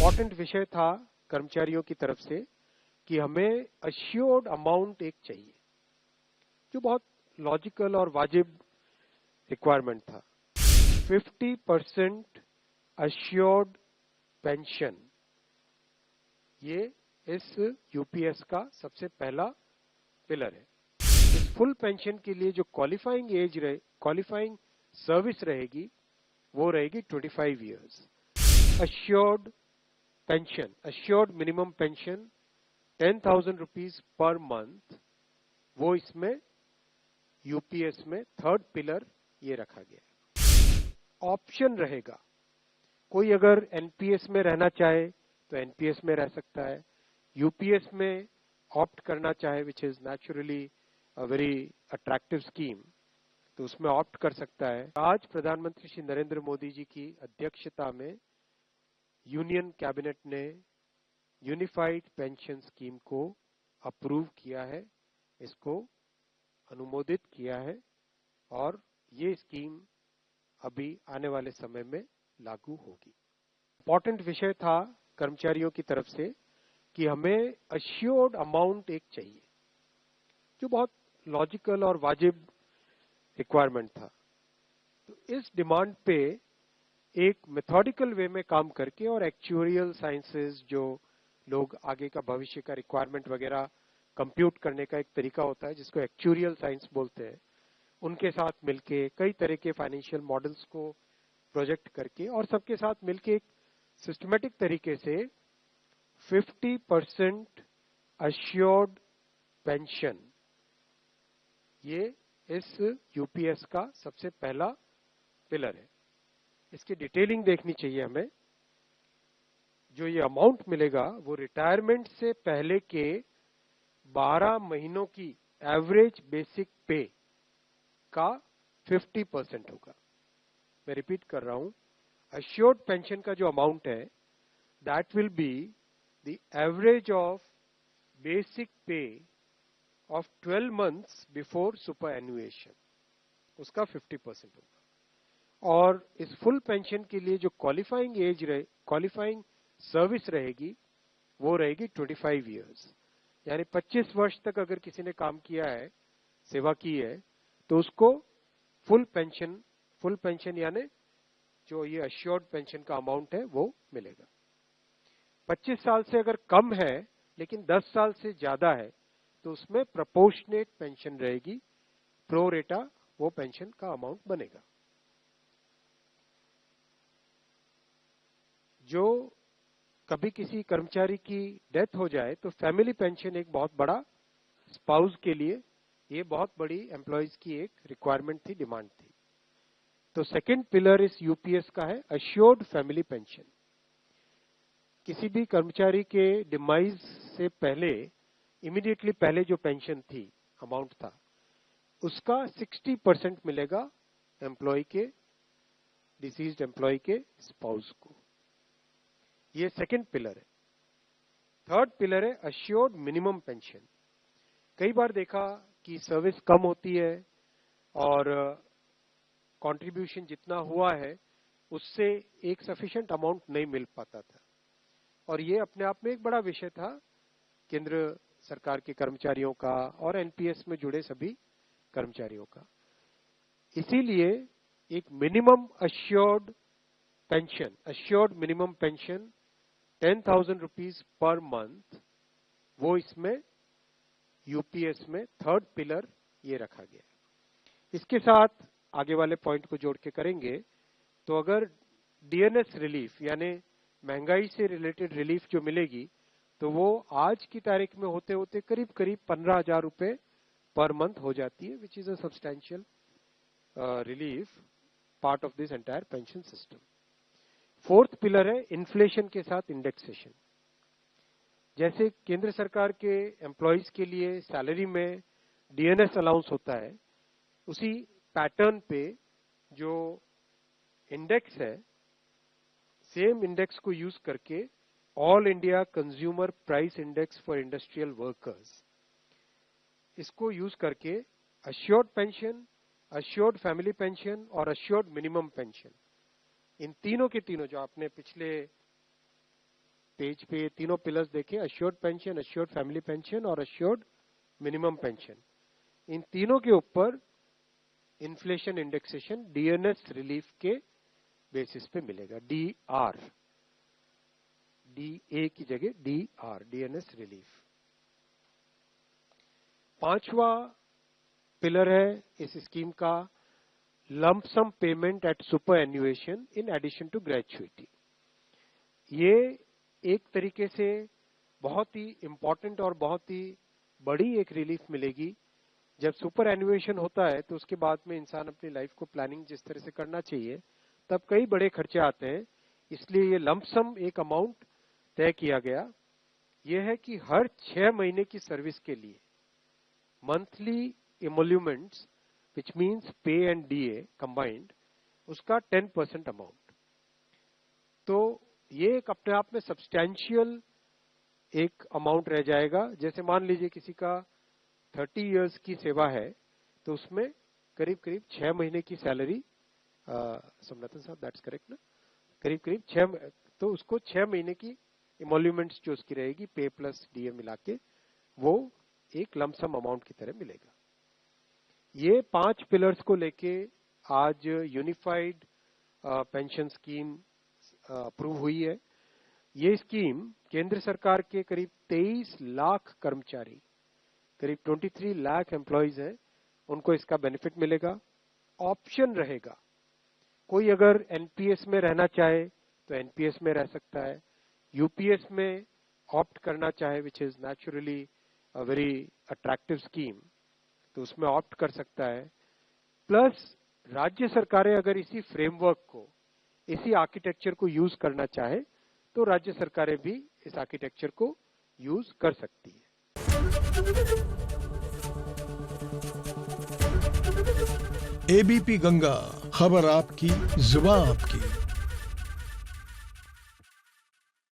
Important विषय था कर्मचारियों की तरफ से कि हमें अश्योर्ड अमाउंट एक चाहिए, जो बहुत लॉजिकल और वाजिब रिक्वायरमेंट था। 50% अश्योर्ड पेंशन, ये इस यूपीएस का सबसे पहला पिलर है। इस फुल पेंशन के लिए जो क्वालिफाइंग सर्विस रहेगी वो रहेगी 25 years. Assured pension, assured minimum pension 10,000 rupees per month, वो इसमें यूपीएस में थर्ड पिलर ये रखा गया है। ऑप्शन रहेगा, कोई अगर एनपीएस में रहना चाहे तो एनपीएस में रह सकता है, यूपीएस में ऑप्ट करना चाहे which is naturally a very attractive scheme, तो उसमें ऑप्ट कर सकता है। आज प्रधानमंत्री श्री नरेंद्र मोदी जी की अध्यक्षता में यूनियन कैबिनेट ने यूनिफाइड पेंशन स्कीम को अप्रूव किया है, इसको अनुमोदित किया है और ये स्कीम अभी आने वाले समय में लागू होगी। इम्पोर्टेंट विषय था कर्मचारियों की तरफ से कि हमें अश्योर्ड अमाउंट एक चाहिए, जो बहुत लॉजिकल और वाजिब रिक्वायरमेंट था। तो इस डिमांड पे एक मेथोडिकल वे में काम करके और एक्चुअरियल साइंसेस, जो लोग आगे का भविष्य का रिक्वायरमेंट वगैरह कंप्यूट करने का एक तरीका होता है जिसको एक्चुअरियल साइंस बोलते हैं, उनके साथ मिलके कई तरह के फाइनेंशियल मॉडल्स को प्रोजेक्ट करके और सबके साथ मिलके एक सिस्टमेटिक तरीके से 50% अश्योर्ड पेंशन, ये इस यूपीएस का सबसे पहला पिलर है। इसकी डिटेलिंग देखनी चाहिए हमें। जो ये अमाउंट मिलेगा वो रिटायरमेंट से पहले के 12 महीनों की एवरेज बेसिक पे का 50% होगा। मैं रिपीट कर रहा हूं, अश्योर्ड पेंशन का जो अमाउंट है that will be the average of basic पे ऑफ 12 मंथ्स बिफोर सुपर एनुएशन, उसका 50% होगा। और इस फुल पेंशन के लिए जो क्वालिफाइंग सर्विस रहेगी वो रहेगी 25 इयर्स, यानी 25 वर्ष तक अगर किसी ने काम किया है, सेवा की है, तो उसको फुल पेंशन यानी जो ये अश्योर्ड पेंशन का अमाउंट है वो मिलेगा। 25 साल से अगर कम है लेकिन 10 साल से ज्यादा है तो उसमें प्रोपोर्शनेट पेंशन रहेगी, प्रो रेटा वो पेंशन का अमाउंट बनेगा। जो कभी किसी कर्मचारी की डेथ हो जाए तो फैमिली पेंशन एक बहुत बड़ा, स्पाउस के लिए ये बहुत बड़ी एम्प्लॉयज की एक रिक्वायरमेंट थी, डिमांड थी। तो सेकंड पिलर इस यूपीएस का है अश्योर्ड फैमिली पेंशन। किसी भी कर्मचारी के डिमाइज से पहले, इमीडिएटली पहले जो पेंशन थी, अमाउंट था, उसका 60% मिलेगा एम्प्लॉय के, डिसीज्ड एम्प्लॉय के स्पाउस को। ये सेकंड पिलर है। थर्ड पिलर है अश्योर्ड मिनिमम पेंशन। कई बार देखा कि सर्विस कम होती है और कंट्रीब्यूशन जितना हुआ है उससे एक सफिशिएंट अमाउंट नहीं मिल पाता था, और ये अपने आप में एक बड़ा विषय था केंद्र सरकार के कर्मचारियों का और एनपीएस में जुड़े सभी कर्मचारियों का। इसीलिए एक minimum assured pension, assured minimum pension 10,000 rupees per month, वो इसमें यूपीएस में थर्ड पिलर ये रखा गया है। इसके साथ आगे वाले पॉइंट को जोड़ के करेंगे तो अगर डीएनएस रिलीफ यानी महंगाई से रिलेटेड रिलीफ जो मिलेगी तो वो आज की तारीख में होते होते करीब करीब 15,000 रुपए पर मंथ हो जाती है, which is a substantial relief part of this entire pension system. Fourth pillar है इन्फ्लेशन के साथ इंडेक्सेशन। जैसे केंद्र सरकार के एम्प्लॉयज के लिए सैलरी में डीएनएस अलाउंस होता है, उसी पैटर्न पे जो इंडेक्स है, सेम इंडेक्स को यूज करके all India consumer price index for industrial workers, इसको यूज करके assured pension, assured family pension और अश्योर्ड मिनिमम पेंशन, इन तीनों के तीनों जो आपने पिछले पेज पे तीनों पिलर्स देखें, assured pension, assured family pension और अश्योर्ड मिनिमम पेंशन, इन तीनों के ऊपर इन्फ्लेशन इंडेक्सेशन डीएनएस रिलीफ के बेसिस पे मिलेगा। डीआर, डीए की जगह डीआर, डीएनएस रिलीफ। पांचवा पिलर है इस स्कीम का lump sum payment at superannuation in addition to gratuity. ये एक तरीके से बहुत ही इंपॉर्टेंट और बहुत ही बड़ी एक रिलीफ मिलेगी। जब सुपर एन्युएशन होता है तो उसके बाद में इंसान अपनी लाइफ को प्लानिंग जिस तरह से करना चाहिए तब कई बड़े खर्चे आते हैं, इसलिए ये लंप सम एक अमाउंट तय किया गया। यह है कि हर 6 महीने की सर्विस के लिए monthly emoluments, which means pay and DA combined, उसका 10% अमाउंट। तो ये एक अपने आप में सब्सटैंशियल एक अमाउंट रह जाएगा। जैसे मान लीजिए किसी का 30 इयर्स की सेवा है तो उसमें करीब करीब 6 महीने की सैलरी, सोमनाथन साहब दैट्स करेक्ट ना, करीब करीब 6, तो उसको 6 महीने की emoluments जो उसकी रहेगी पे प्लस DA मिला के, वो एक लमसम अमाउंट की तरह मिलेगा। ये 5 पिलर्स को लेके आज यूनिफाइड पेंशन स्कीम अप्रूव हुई है। ये स्कीम केंद्र सरकार के करीब 23 लाख कर्मचारी, करीब 23 लाख एम्प्लॉइज हैं, उनको इसका बेनिफिट मिलेगा। ऑप्शन रहेगा, कोई अगर एनपीएस में रहना चाहे तो एनपीएस में रह सकता है, यूपीएस में ऑप्ट करना चाहे which is naturally a very attractive scheme तो उसमें ऑप्ट कर सकता है। प्लस राज्य सरकारें अगर इसी फ्रेमवर्क को, इसी आर्किटेक्चर को यूज करना चाहे तो राज्य सरकारें भी इस आर्किटेक्चर को यूज कर सकती है। एबीपी गंगा, खबर आपकी, जुबान आपकी।